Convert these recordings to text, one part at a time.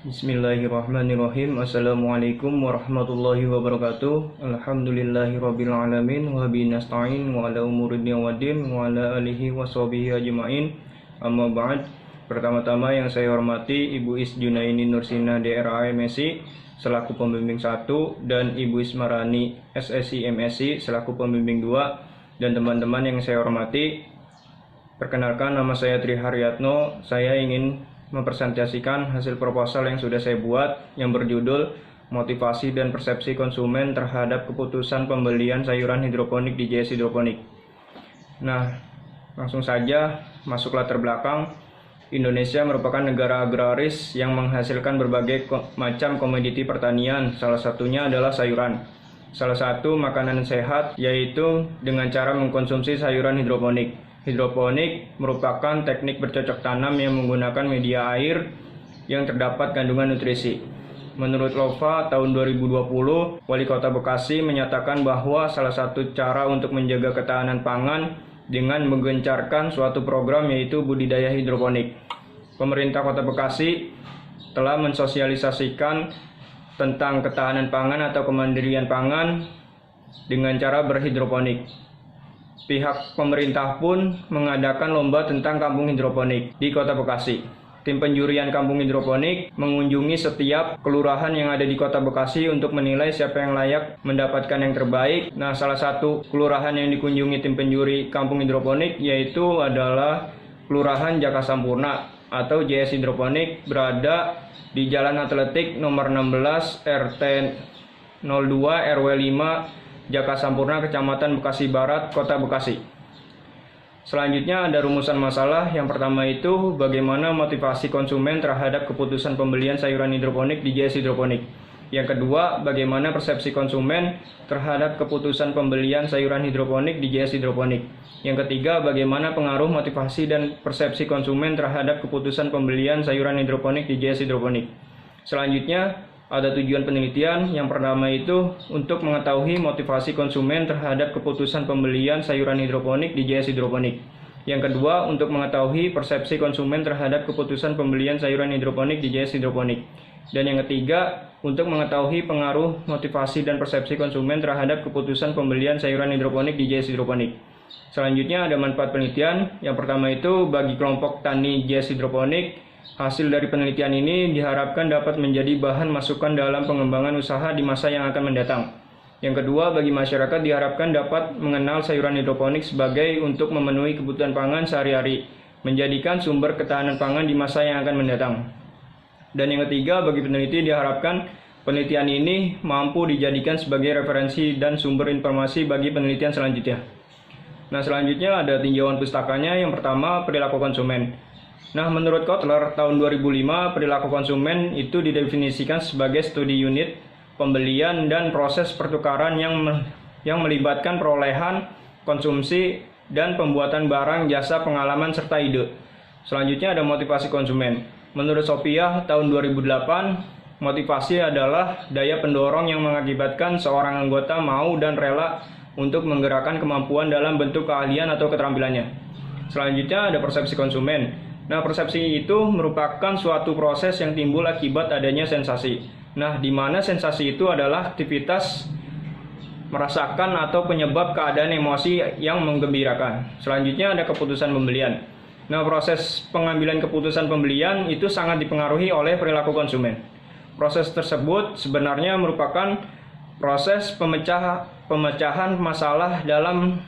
Bismillahirrahmanirrahim. Assalamualaikum warahmatullahi wabarakatuh. Alhamdulillahirabbil alamin wa bihi nasta'in wa ala umuri dunya waddin wa ala alihi washabihi ajmain. Amma ba'd. Pertama-tama yang saya hormati Ibu Is Junaini Nursina DRA MSI selaku pembimbing 1 dan Ibu Ismarani SSI MSI selaku pembimbing 2 dan teman-teman yang saya hormati. Perkenalkan, nama saya Tri Haryatno. Saya ingin mempresentasikan hasil proposal yang sudah saya buat yang berjudul Motivasi dan Persepsi Konsumen Terhadap Keputusan Pembelian Sayuran Hidroponik di JS Hidroponik. Nah, langsung saja masuk latar belakang. Indonesia merupakan negara agraris yang menghasilkan berbagai macam komoditi pertanian, salah satunya adalah sayuran. Salah satu makanan sehat yaitu dengan cara mengkonsumsi sayuran hidroponik. Hidroponik merupakan teknik bercocok tanam yang menggunakan media air yang terdapat kandungan nutrisi. Menurut Lova tahun 2020, Wali Kota Bekasi menyatakan bahwa salah satu cara untuk menjaga ketahanan pangan dengan menggencarkan suatu program yaitu budidaya hidroponik. Pemerintah Kota Bekasi telah mensosialisasikan tentang ketahanan pangan atau kemandirian pangan dengan cara berhidroponik. Pihak pemerintah pun mengadakan lomba tentang kampung hidroponik di Kota Bekasi. Tim penjurian kampung hidroponik mengunjungi setiap kelurahan yang ada di Kota Bekasi untuk menilai siapa yang layak mendapatkan yang terbaik. Nah, salah satu kelurahan yang dikunjungi tim penjuri kampung hidroponik yaitu adalah Kelurahan Jaka Sampurna atau JS Hidroponik, berada di Jalan Atletik nomor 16 RT 02 RW 5 Jaka Sampurna, Kecamatan Bekasi Barat, Kota Bekasi. Selanjutnya ada rumusan masalah. Yang pertama itu bagaimana motivasi konsumen terhadap keputusan pembelian sayuran hidroponik di JS Hidroponik. Yang kedua, bagaimana persepsi konsumen terhadap keputusan pembelian sayuran hidroponik di JS Hidroponik. Yang ketiga, bagaimana pengaruh motivasi dan persepsi konsumen terhadap keputusan pembelian sayuran hidroponik di JS Hidroponik. Selanjutnya, ada tujuan penelitian. Yang pertama itu untuk mengetahui motivasi konsumen terhadap keputusan pembelian sayuran hidroponik di JS Hidroponik. Yang kedua, untuk mengetahui persepsi konsumen terhadap keputusan pembelian sayuran hidroponik di JS Hidroponik. Dan yang ketiga, untuk mengetahui pengaruh motivasi dan persepsi konsumen terhadap keputusan pembelian sayuran hidroponik di JS Hidroponik. Selanjutnya ada manfaat penelitian. Yang pertama itu bagi kelompok tani JS Hidroponik. Hasil dari penelitian ini diharapkan dapat menjadi bahan masukan dalam pengembangan usaha di masa yang akan mendatang. Yang kedua, bagi masyarakat diharapkan dapat mengenal sayuran hidroponik sebagai untuk memenuhi kebutuhan pangan sehari-hari, menjadikan sumber ketahanan pangan di masa yang akan mendatang. Dan yang ketiga, bagi peneliti diharapkan penelitian ini mampu dijadikan sebagai referensi dan sumber informasi bagi penelitian selanjutnya. Nah, selanjutnya ada tinjauan pustakanya. Yang pertama, perilaku konsumen. Nah, menurut Kotler tahun 2005, perilaku konsumen itu didefinisikan sebagai studi unit pembelian dan proses pertukaran yang melibatkan perolehan, konsumsi, dan pembuatan barang, jasa, pengalaman, serta ide. Selanjutnya ada motivasi konsumen. Menurut Sophia tahun 2008, motivasi adalah daya pendorong yang mengakibatkan seorang anggota mau dan rela untuk menggerakkan kemampuan dalam bentuk keahlian atau keterampilannya. Selanjutnya ada persepsi konsumen. Nah, persepsi itu merupakan suatu proses yang timbul akibat adanya sensasi. Nah, di mana sensasi itu adalah aktivitas merasakan atau penyebab keadaan emosi yang menggembirakan. Selanjutnya ada keputusan pembelian. Nah, proses pengambilan keputusan pembelian itu sangat dipengaruhi oleh perilaku konsumen. Proses tersebut sebenarnya merupakan proses pemecahan masalah dalam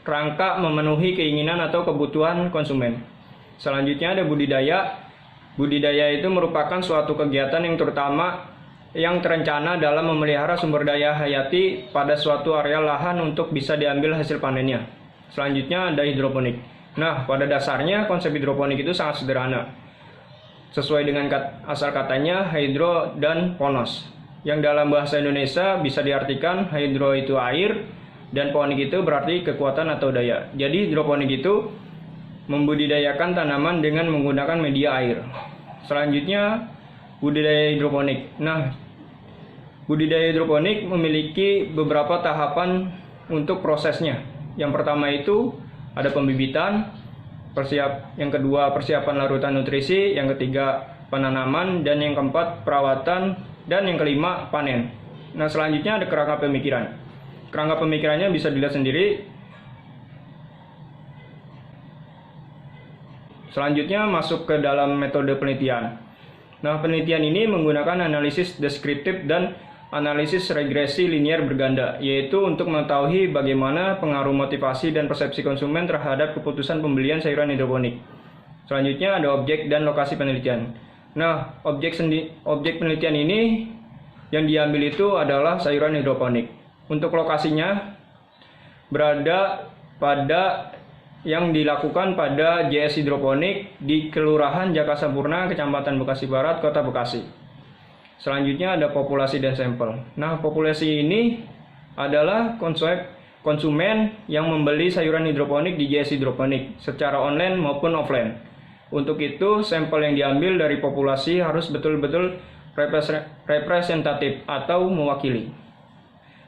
rangka memenuhi keinginan atau kebutuhan konsumen. Selanjutnya ada budidaya. Budidaya itu merupakan suatu kegiatan yang terutama yang terencana dalam memelihara sumber daya hayati pada suatu area lahan untuk bisa diambil hasil panennya. Selanjutnya ada hidroponik. Nah, pada dasarnya konsep hidroponik itu sangat sederhana. Sesuai dengan asal katanya hidro dan ponos. Yang dalam bahasa Indonesia bisa diartikan hidro itu air dan ponik itu berarti kekuatan atau daya. Jadi hidroponik itu membudidayakan tanaman dengan menggunakan media air. Selanjutnya, budidaya hidroponik. Nah, budidaya hidroponik memiliki beberapa tahapan untuk prosesnya. Yang pertama itu ada pembibitan, yang kedua persiapan larutan nutrisi, yang ketiga penanaman, dan yang keempat perawatan, dan yang kelima panen. Nah, selanjutnya ada kerangka pemikiran. Kerangka pemikirannya bisa dilihat sendiri. Selanjutnya masuk ke dalam metode penelitian. Nah, penelitian ini menggunakan analisis deskriptif dan analisis regresi linier berganda, yaitu untuk mengetahui bagaimana pengaruh motivasi dan persepsi konsumen terhadap keputusan pembelian sayuran hidroponik. Selanjutnya ada objek dan lokasi penelitian. Nah, objek penelitian ini yang diambil itu adalah sayuran hidroponik. Untuk lokasinya berada pada yang dilakukan pada JS Hidroponik di Kelurahan Jakasampurna, Kecamatan Bekasi Barat, Kota Bekasi. Selanjutnya ada populasi dan sampel. Nah, populasi ini adalah konsumen yang membeli sayuran hidroponik di JS Hidroponik secara online maupun offline. Untuk itu, sampel yang diambil dari populasi harus betul-betul representatif atau mewakili.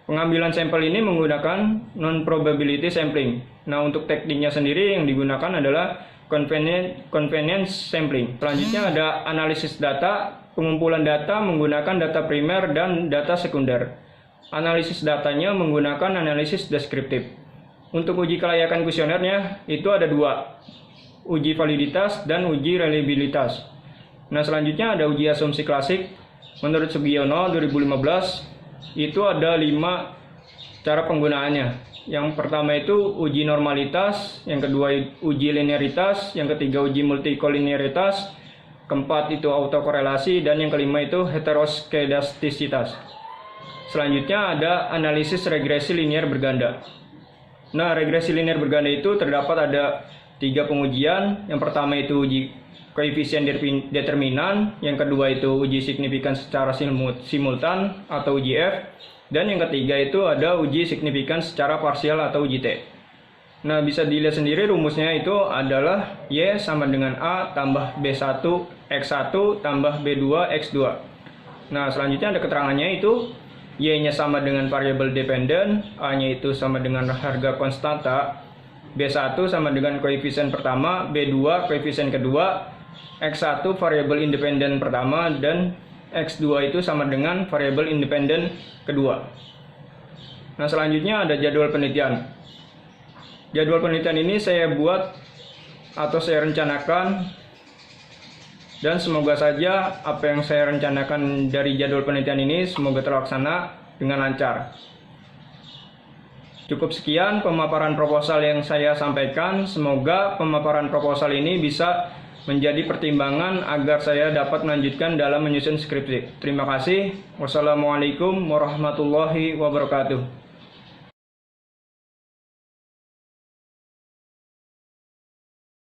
Pengambilan sampel ini menggunakan non-probability sampling. Nah, untuk tekniknya sendiri yang digunakan adalah convenience sampling. Selanjutnya ada analisis data. Pengumpulan data menggunakan data primer dan data sekunder. Analisis datanya menggunakan analisis deskriptif. Untuk uji kelayakan kuesionernya itu ada dua, uji validitas dan uji reliabilitas. Nah, selanjutnya ada uji asumsi klasik. Menurut Sugiono 2015 itu ada 5 cara penggunaannya. Yang pertama itu uji normalitas, yang kedua uji linearitas, yang ketiga uji multikolinearitas, keempat itu autokorelasi, dan yang kelima itu heteroskedastisitas. Selanjutnya ada analisis regresi linier berganda. Nah, regresi linier berganda itu terdapat ada 3 pengujian. Yang pertama itu uji koefisien determinan, yang kedua itu uji signifikan secara simultan atau uji F, dan yang ketiga itu ada uji signifikan secara parsial atau uji T. Nah, bisa dilihat sendiri rumusnya itu adalah Y sama dengan A tambah B1 X1 tambah B2 X2. Nah, selanjutnya ada keterangannya itu Y-nya sama dengan variabel dependen, A-nya itu sama dengan harga konstanta, B1 sama dengan koefisien pertama, B2 koefisien kedua, X1 variabel independen pertama, dan X2 itu sama dengan variabel independen kedua. Nah, selanjutnya ada jadwal penelitian. Jadwal penelitian ini saya buat atau saya rencanakan, dan semoga saja apa yang saya rencanakan dari jadwal penelitian ini semoga terlaksana dengan lancar. Cukup sekian pemaparan proposal yang saya sampaikan. Semoga pemaparan proposal ini bisa menjadi pertimbangan agar saya dapat melanjutkan dalam menyusun skripsi. Terima kasih. Wassalamualaikum warahmatullahi wabarakatuh.